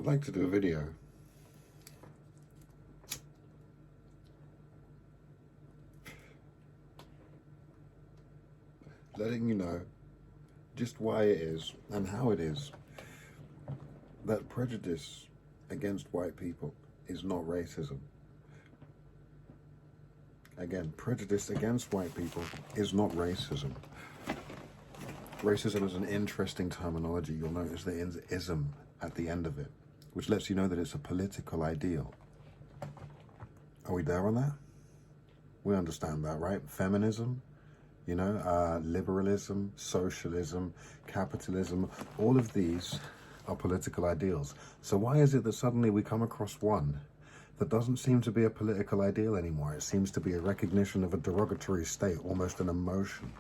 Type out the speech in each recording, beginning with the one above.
like to do a video letting you know just why it is and how it is that prejudice against white people is not racism. Again, prejudice against white people is not racism. Racism is an interesting terminology. You'll notice there is ism at the end of it, which lets you know that it's a political ideal. Are we there on that? We understand that, right? Feminism, you know, liberalism, socialism, capitalism, all of these are political ideals. So why is it that suddenly we come across one that doesn't seem to be a political ideal anymore? It seems to be a recognition of a derogatory state, almost an emotion.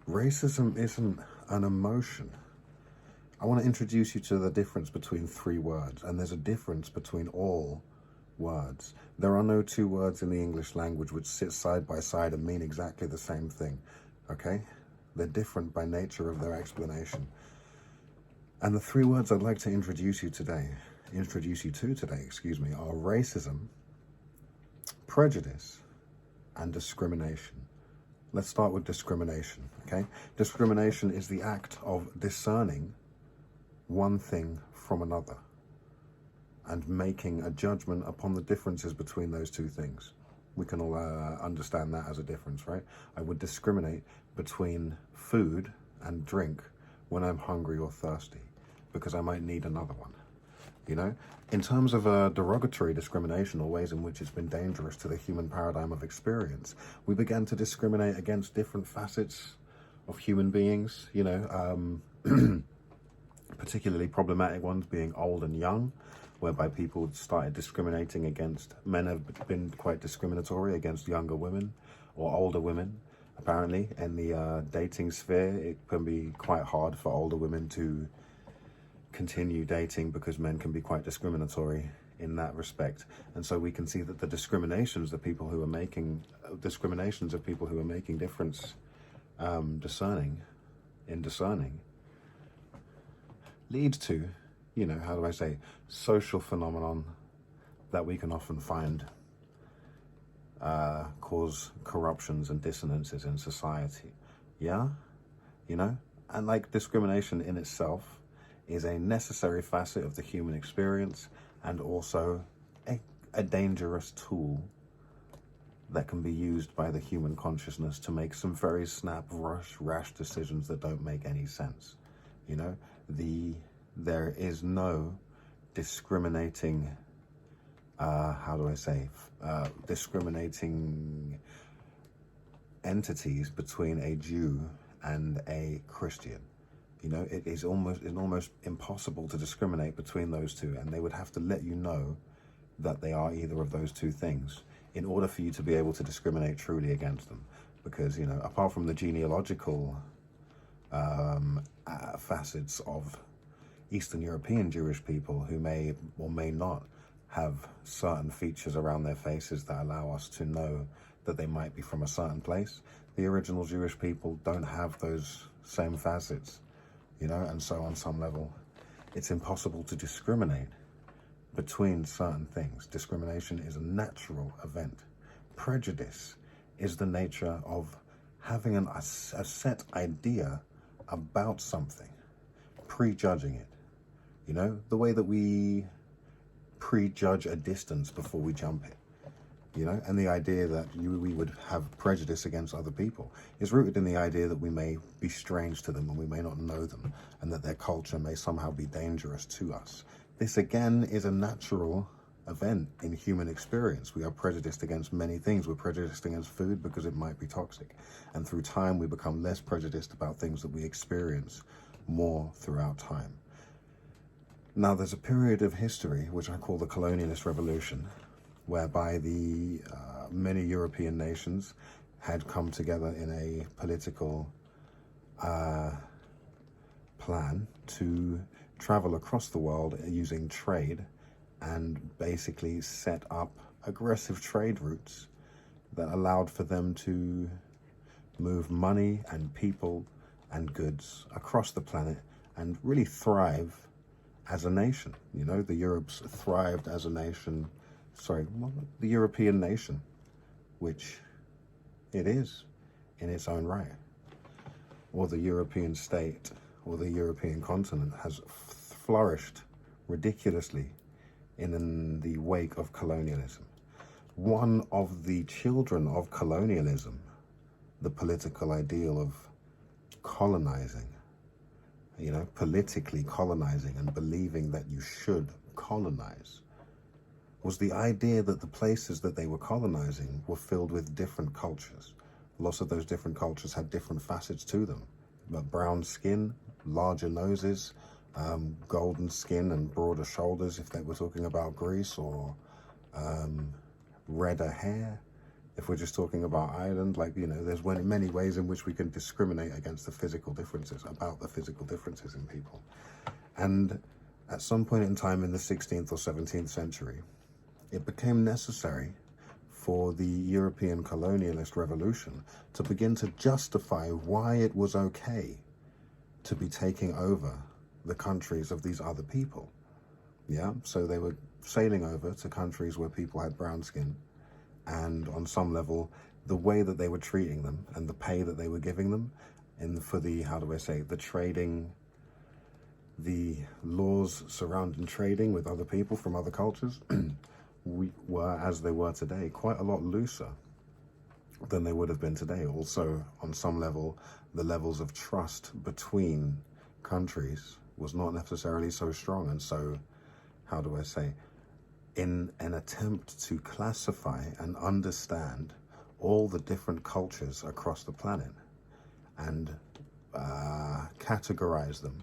Racism isn't an emotion. I want to introduce you to the difference between three words, and there's a difference between all words. There are no two words in the English language which sit side by side and mean exactly the same thing, okay? They're different by nature of their explanation. And the three words I'd like to introduce you to today, are racism, prejudice, and discrimination. Let's start with discrimination, okay? Discrimination is the act of discerning one thing from another and making a judgment upon the differences between those two things. We can all understand that as a difference, right? I would discriminate between food and drink when I'm hungry or thirsty, because I might need another one, you know? In terms of derogatory discrimination, or ways in which it's been dangerous to the human paradigm of experience, we began to discriminate against different facets of human beings, you know, particularly problematic ones being old and young, whereby people started discriminating against, men have been quite discriminatory against younger women or older women. Apparently, in the dating sphere, it can be quite hard for older women to continue dating because men can be quite discriminatory in that respect. And so we can see that the discriminations of people who are making difference, discerning, leads to, you know, how do I say, social phenomenon that we can often find cause corruptions and dissonances in society. Yeah, you know, and like discrimination in itself is a necessary facet of the human experience, and also a dangerous tool that can be used by the human consciousness to make some very rash decisions that don't make any sense. You know, there is no discriminating, discriminating entities between a Jew and a Christian. You know, it is almost impossible to discriminate between those two, and they would have to let you know that they are either of those two things in order for you to be able to discriminate truly against them. Because, you know, apart from the genealogical facets of Eastern European Jewish people who may or may not have certain features around their faces that allow us to know that they might be from a certain place, the original Jewish people don't have those same facets, you know, and so on some level, it's impossible to discriminate between certain things. Discrimination is a natural event. Prejudice is the nature of having a set idea about something, prejudging it. You know, the way that we prejudge a distance before we jump it, you know, and the idea that we would have prejudice against other people is rooted in the idea that we may be strange to them and we may not know them, and that their culture may somehow be dangerous to us. This again is a natural event in human experience. We are prejudiced against many things. We're prejudiced against food because it might be toxic. And through time, we become less prejudiced about things that we experience more throughout time. Now, there's a period of history, which I call the colonialist revolution, whereby the many European nations had come together in a political plan to travel across the world using trade, and basically set up aggressive trade routes that allowed for them to move money and people and goods across the planet and really thrive as a nation. You know, the Europes thrived as a nation, the European nation, which it is in its own right. Or the European state, or the European continent has flourished ridiculously in the wake of colonialism. One of the children of colonialism, the political ideal of colonizing, you know, politically colonizing and believing that you should colonize, was the idea that the places that they were colonizing were filled with different cultures. Lots of those different cultures had different facets to them. But brown skin, larger noses, golden skin and broader shoulders if they were talking about Greece, or redder hair if we're just talking about Ireland. Like, you know, there's many ways in which we can discriminate against the physical differences, about the physical differences in people. And at some point in time in the 16th or 17th century, it became necessary for the European colonialist revolution to begin to justify why it was okay to be taking over the countries of these other people. Yeah, so they were sailing over to countries where people had brown skin, and on some level, the way that they were treating them and the pay that they were giving them, and for the, the trading, the laws surrounding trading with other people from other cultures, were, as they were today, quite a lot looser than they would have been today. Also, on some level, the levels of trust between countries was not necessarily so strong. And so, in an attempt to classify and understand all the different cultures across the planet and categorize them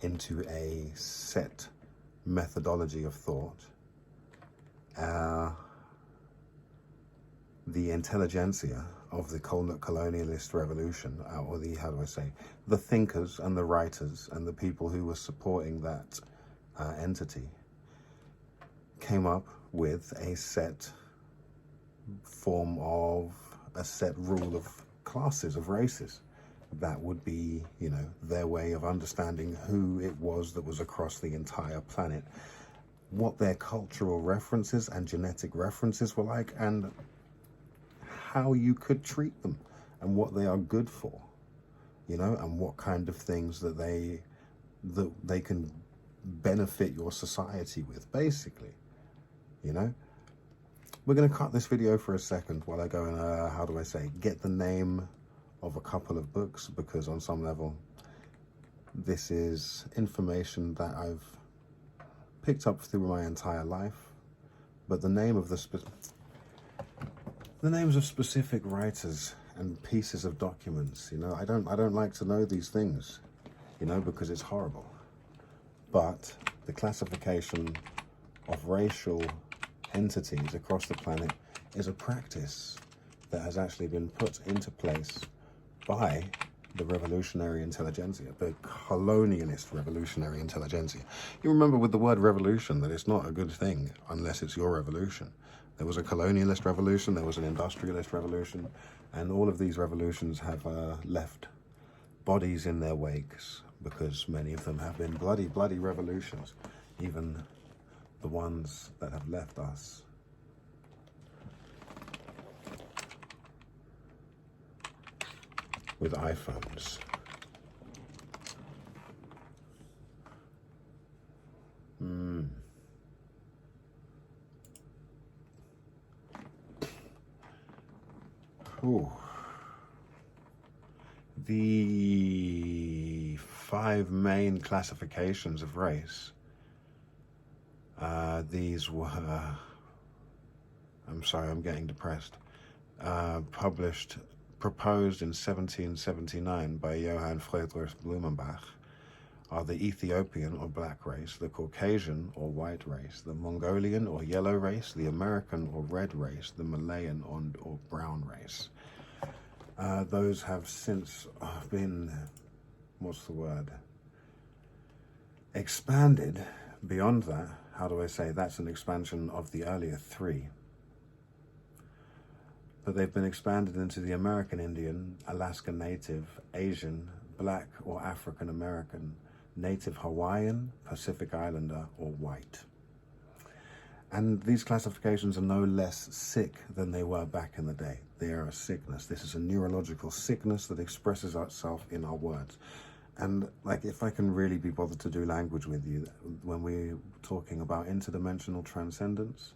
into a set methodology of thought, the intelligentsia of the colonialist revolution, or the, the thinkers and the writers and the people who were supporting that entity, came up with a set form of, a set rule of classes, of races, that would be, you know, their way of understanding who it was that was across the entire planet, what their cultural references and genetic references were like, and how you could treat them, and what they are good for, you know, and what kind of things that they can benefit your society with, basically, you know. We're going to cut this video for a second while I go and, get the name of a couple of books, because on some level, this is information that I've picked up through my entire life, but the name of the names of specific writers and pieces of documents, you know, I don't like to know these things, you know, because it's horrible. But the classification of racial entities across the planet is a practice that has actually been put into place by the revolutionary intelligentsia, the colonialist revolutionary intelligentsia. You remember with the word revolution that it's not a good thing unless it's your revolution. There was a colonialist revolution, there was an industrialist revolution, and all of these revolutions have left bodies in their wakes, because many of them have been bloody revolutions, even the ones that have left us with iPhones. Ooh. The 5 main classifications of race. These were, I'm sorry, I'm getting depressed. Proposed in 1779 by Johann Friedrich Blumenbach, are the Ethiopian or black race, the Caucasian or white race, the Mongolian or yellow race, the American or red race, the Malayan or brown race. Those have since been, expanded beyond that. That's an expansion of the earlier 3. But they've been expanded into the American Indian, Alaska Native, Asian, Black or African American, Native Hawaiian, Pacific Islander, or white. And these classifications are no less sick than they were back in the day. They are a sickness. This is a neurological sickness that expresses itself in our words. And like, if I can really be bothered to do language with you, when we're talking about interdimensional transcendence,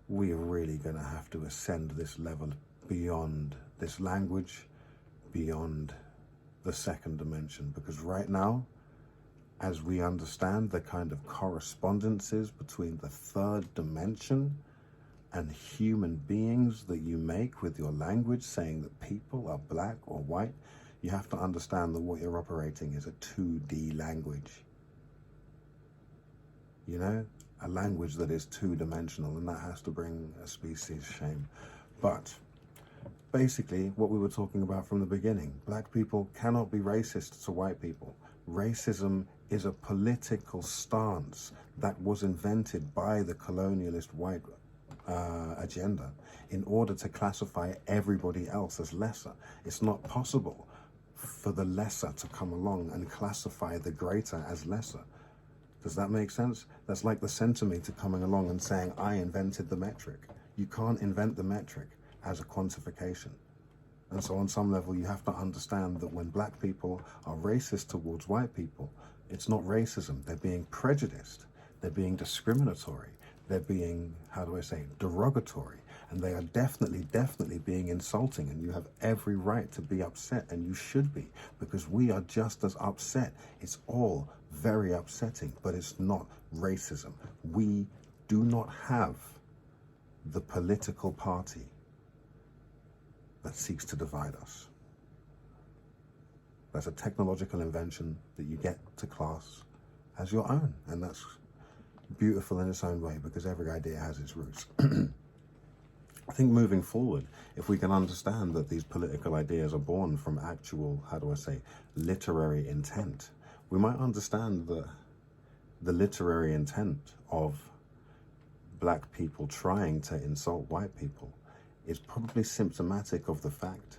we are really going to have to ascend this level beyond this language, beyond the second dimension. Because right now, as we understand the kind of correspondences between the third dimension and human beings that you make with your language, saying that people are black or white, you have to understand that what you're operating is a 2D language. You know, a language that is two-dimensional, and that has to bring a species shame. But basically, what we were talking about from the beginning, black people cannot be racist to white people. Racism is a political stance that was invented by the colonialist white agenda in order to classify everybody else as lesser. It's not possible for the lesser to come along and classify the greater as lesser. Does that make sense? That's like the centimeter coming along and saying, I invented the metric. You can't invent the metric as a quantification. And so on some level, you have to understand that when black people are racist towards white people, it's not racism. They're being prejudiced. They're being discriminatory. They're being, how do I say, derogatory. And they are definitely being insulting. And you have every right to be upset, and you should be, because we are just as upset. It's all very upsetting, but it's not racism. We do not have the political party that seeks to divide us. That's a technological invention that you get to class as your own, and that's beautiful in its own way, because every idea has its roots. I think moving forward, if we can understand that these political ideas are born from actual, how do I say, literary intent, we might understand that the literary intent of black people trying to insult white people is probably symptomatic of the fact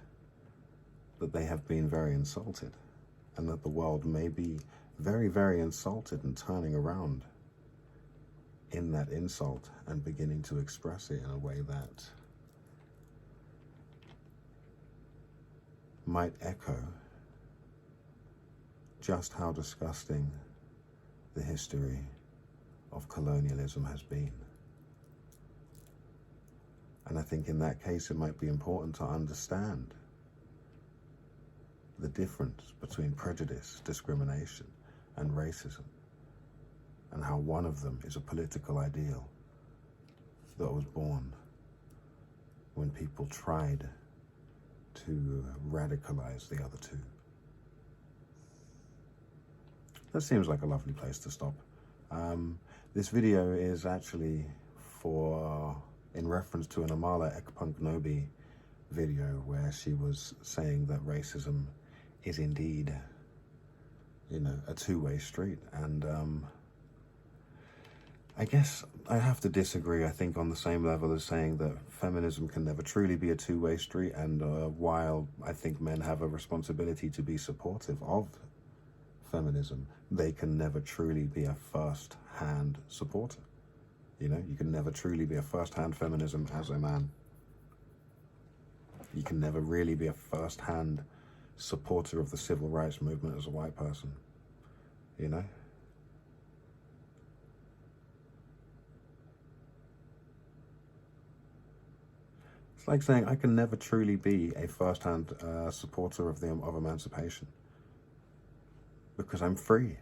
that they have been very insulted, and that the world may be very insulted and turning around in that insult and beginning to express it in a way that might echo just how disgusting the history of colonialism has been. And I think in that case, it might be important to understand the difference between prejudice, discrimination, and racism, and how one of them is a political ideal that was born when people tried to radicalize the other two. That seems like a lovely place to stop. This video is actually in reference to an Amala Ekpunknobi video where she was saying that racism is indeed, a two-way street. And I guess I have to disagree, I think, on the same level as saying that feminism can never truly be a two-way street. And while I think men have a responsibility to be supportive of feminism, they can never truly be a first-hand supporter. You can never truly be a first-hand feminism as a man. You can never really be a first-hand supporter of the civil rights movement as a white person. It's like saying I can never truly be a first-hand supporter of emancipation, because I'm free.